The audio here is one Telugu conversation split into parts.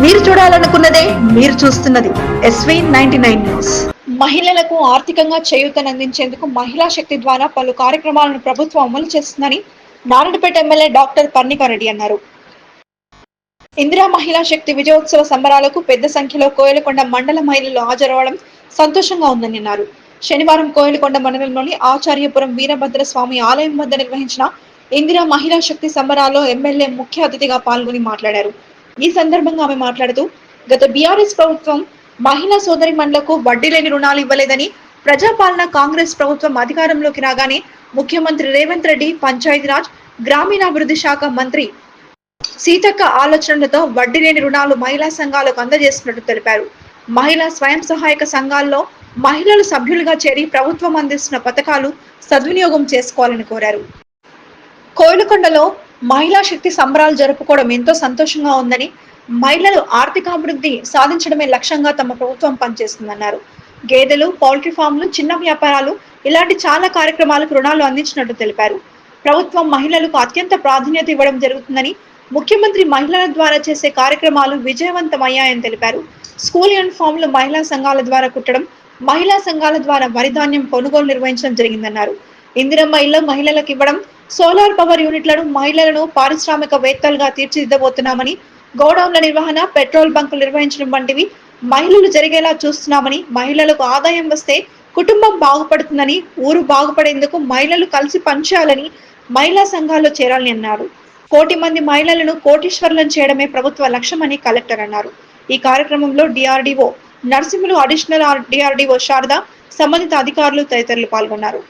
మీరు చూడాలనుకున్నదే మీరు చూస్తున్నది SV99 న్యూస్. మహిళలకు ఆర్థికంగా చేయూతనందించేందుకు మహిళా శక్తి ద్వారా పలు కార్యక్రమాలను ప్రభుత్వం అమలు చేస్తుందని నారాయణపేట ఎమ్మెల్యే డాక్టర్ పర్ణికారెడ్డి అన్నారు. ఇందిరా మహిళా శక్తి విజయోత్సవ సంబరాలకు పెద్ద సంఖ్యలో కోయలకొండ మండల మహిళలు హాజరవడం సంతోషంగా ఉందని అన్నారు. శనివారం కోయలకొండ మండలంలోని ఆచార్యపురం వీరభద్ర స్వామి ఆలయం వద్ద నిర్వహించిన ఇందిరా మహిళా శక్తి సంబరాల్లో ఎమ్మెల్యే ముఖ్య అతిథిగా పాల్గొని మాట్లాడారు. ఈ సందర్భంగా ఆమె మాట్లాడుతూ గత బీఆర్ఎస్ ప్రభుత్వం మహిళా సోదరిమణులకు వడ్డీ లేని రుణాలు ఇవ్వలేదని, ప్రజాపాలన కాంగ్రెస్ ప్రభుత్వం అధికారంలోకి రాగానే ముఖ్యమంత్రి రేవంత్ రెడ్డి పంచాయతీరాజ్ గ్రామీణాభివృద్ధి శాఖ మంత్రి సీతక్క ఆలోచనలతో వడ్డీ లేని రుణాలు మహిళా సంఘాలకు అందజేస్తున్నట్టు తెలిపారు. మహిళా స్వయం సహాయక సంఘాల్లో మహిళలు సభ్యులుగా చేరి ప్రభుత్వం అందిస్తున్న పథకాలు సద్వినియోగం చేసుకోవాలని కోరారు. కోయలకొండలో మహిళా శక్తి సంబరాలు జరుపుకోవడం ఎంతో సంతోషంగా ఉందని, మహిళలు ఆర్థికాభివృద్ధి సాధించడమే లక్ష్యంగా తమ ప్రభుత్వం పనిచేస్తుందన్నారు. గేదెలు, పౌల్ట్రీ ఫామ్లు, చిన్న వ్యాపారాలు ఇలాంటి చాలా కార్యక్రమాలకు రుణాలు అందించినట్టు తెలిపారు. ప్రభుత్వం మహిళలకు అత్యంత ప్రాధాన్యత ఇవ్వడం జరుగుతుందని, ముఖ్యమంత్రి మహిళల ద్వారా చేసే కార్యక్రమాలు విజయవంతమయ్యాయని తెలిపారు. స్కూల్ యూనిఫామ్లు మహిళా సంఘాల ద్వారా కుట్టడం, మహిళా సంఘాల ద్వారా వరిధాన్యం కొనుగోలు నిర్వహించడం జరిగిందన్నారు. ఇందిరమ్మ ఇళ్లు మహిళలకు ఇవ్వడం, సోలార్ పవర్ యూనిట్లను మహిళలను పారిశ్రామికవేత్తలుగా తీర్చిదిద్దబోతున్నామని, గోడౌన్ల నిర్వహణ, పెట్రోల్ బంకులు నిర్వహించడం వంటివి మహిళలు జరిగేలా చూస్తున్నామని, మహిళలకు ఆదాయం వస్తే కుటుంబం బాగుపడుతుందని, ఊరు బాగుపడేందుకు మహిళలు కలిసి పనిచేయాలని, మహిళా సంఘాల్లో చేరాలని అన్నారు. 1,00,00,000 మంది మహిళలను కోటీశ్వరులను చేయడమే ప్రభుత్వ లక్ష్యమని కలెక్టర్ అన్నారు. ఈ కార్యక్రమంలో DRDO Narsimhulu, additional DRDO Sharada, సంబంధిత అధికారులు తదితరులు పాల్గొన్నారు.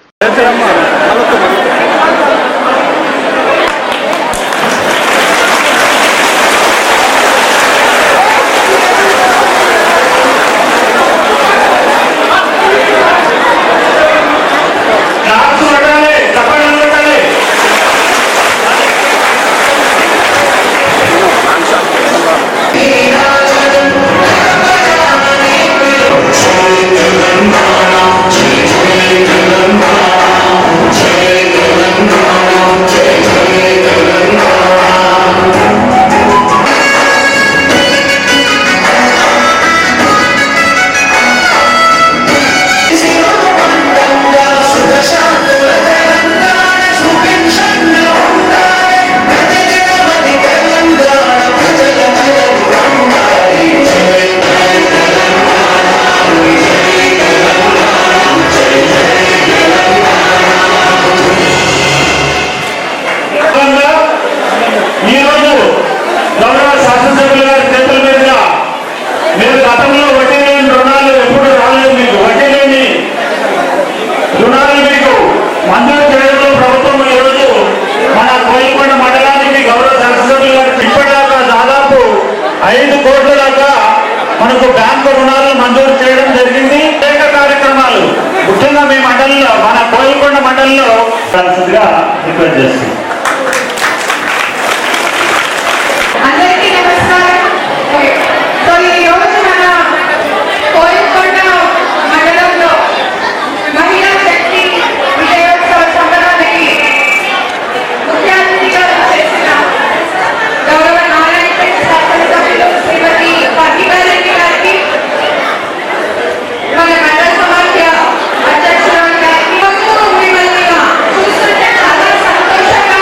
మనకు బ్యాంకు రుణాలు మంజూరు చేయడం జరిగింది. అనేక కార్యక్రమాలు ముఖ్యంగా మీ మండలిలో, మన కోయలకొండ మండలిలో రిక్వెస్ట్ చేస్తున్నాం. చాలా సంతోషంగా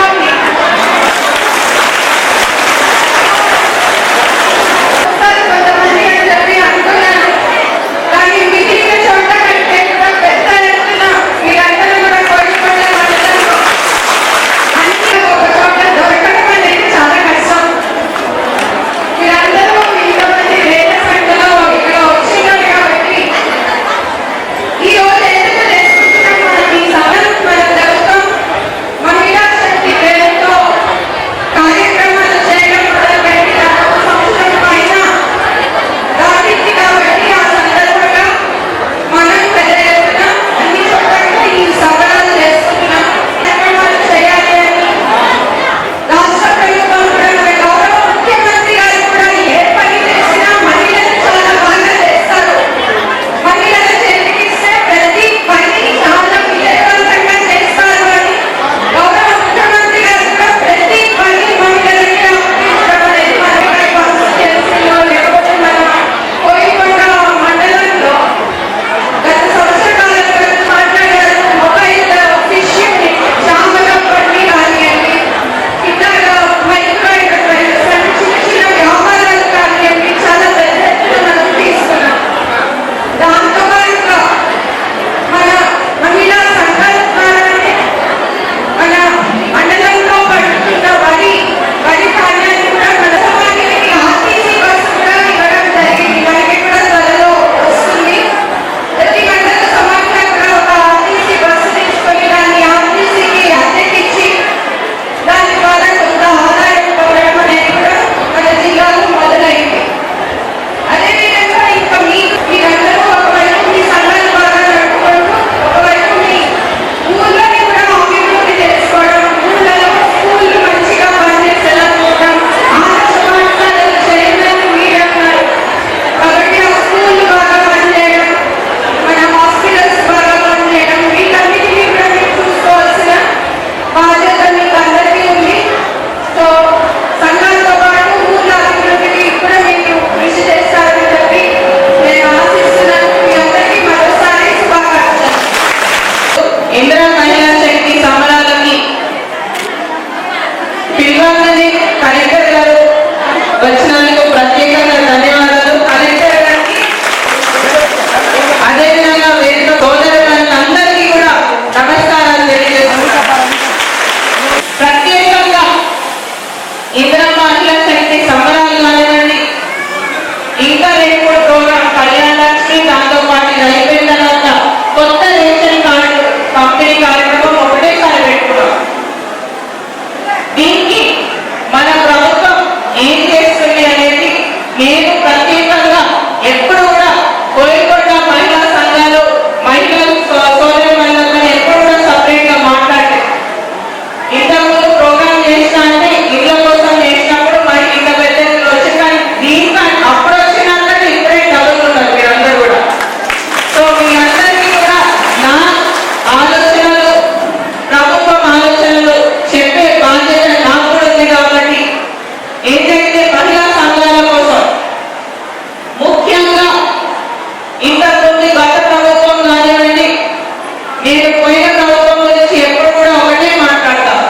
పోయిన ప్రభుత్వం గురించి ఎప్పుడు కూడా ఒకటే మాట్లాడతాం.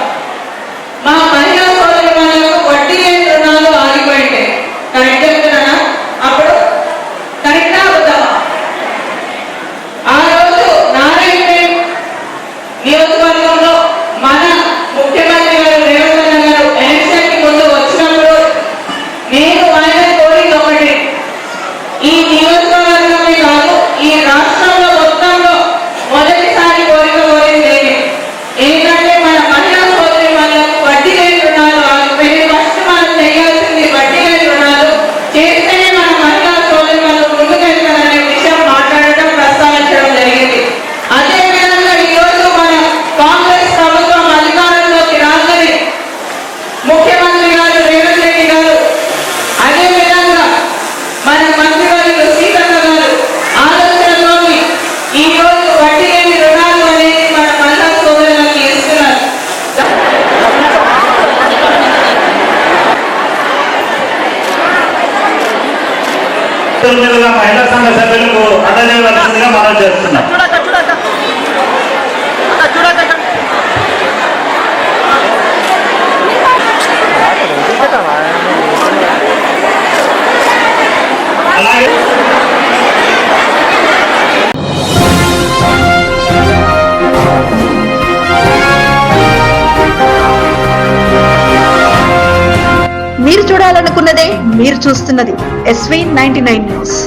మా మహిళా సోదరులకు వడ్డీ లేని రుణాలు ఆగిపోయింటాయి. కరెక్ట్ చెప్తున్నానా? అప్పుడు కరెక్టా అవుతామా? ఆ రోజు నారాయణపేట నియోజకవర్గంలో మన ముఖ్యమంత్రి గారు రేవంత్ అన్న గారు ఎలక్షన్ కి ముందు వచ్చినప్పుడు నేను ఆయన కోరిక ఒకటి, ఈ నియోజకవర్గమే కాదు ఈ రాష్ట్రంలో మొత్తంలో మొదటిసారి కోరిక కోరింది ఏంటంటే మన మహిళా సోదరి వాళ్ళకు వడ్డీ లేని రుణాలు ఆగిపోయి ఫస్ట్ మనం చేయాల్సింది వడ్డీ లేని రుణాలు చేస్తేనే మన మహిళా సోదరి వాళ్ళు ముందుకెళ్తారనే విషయం మాట్లాడటం ప్రస్తావించడం జరిగింది. అదే విధంగా ఈరోజు మన కాంగ్రెస్ ప్రభుత్వం అధికారంలోకి రాగానే ముఖ్యమంత్రి గారు రేవంత్ రెడ్డి గారు, అదే విధంగా మన మంత్రివర్యులు సీతక్క గారు ఆలోచనలోని ఈ రోజు వడ్డీ లేని రుణాలు అనేది మన మహిళా సోదరులకు ఇస్తున్నారు. మీదుగా మహిళా సంఘ సభ్యులకు అందజేయవలసిందిగా మనం చేస్తున్నాం. అలాగే మీరు చూడాలనుకున్నదే మీరు చూస్తున్నది SV 99 న్యూస్.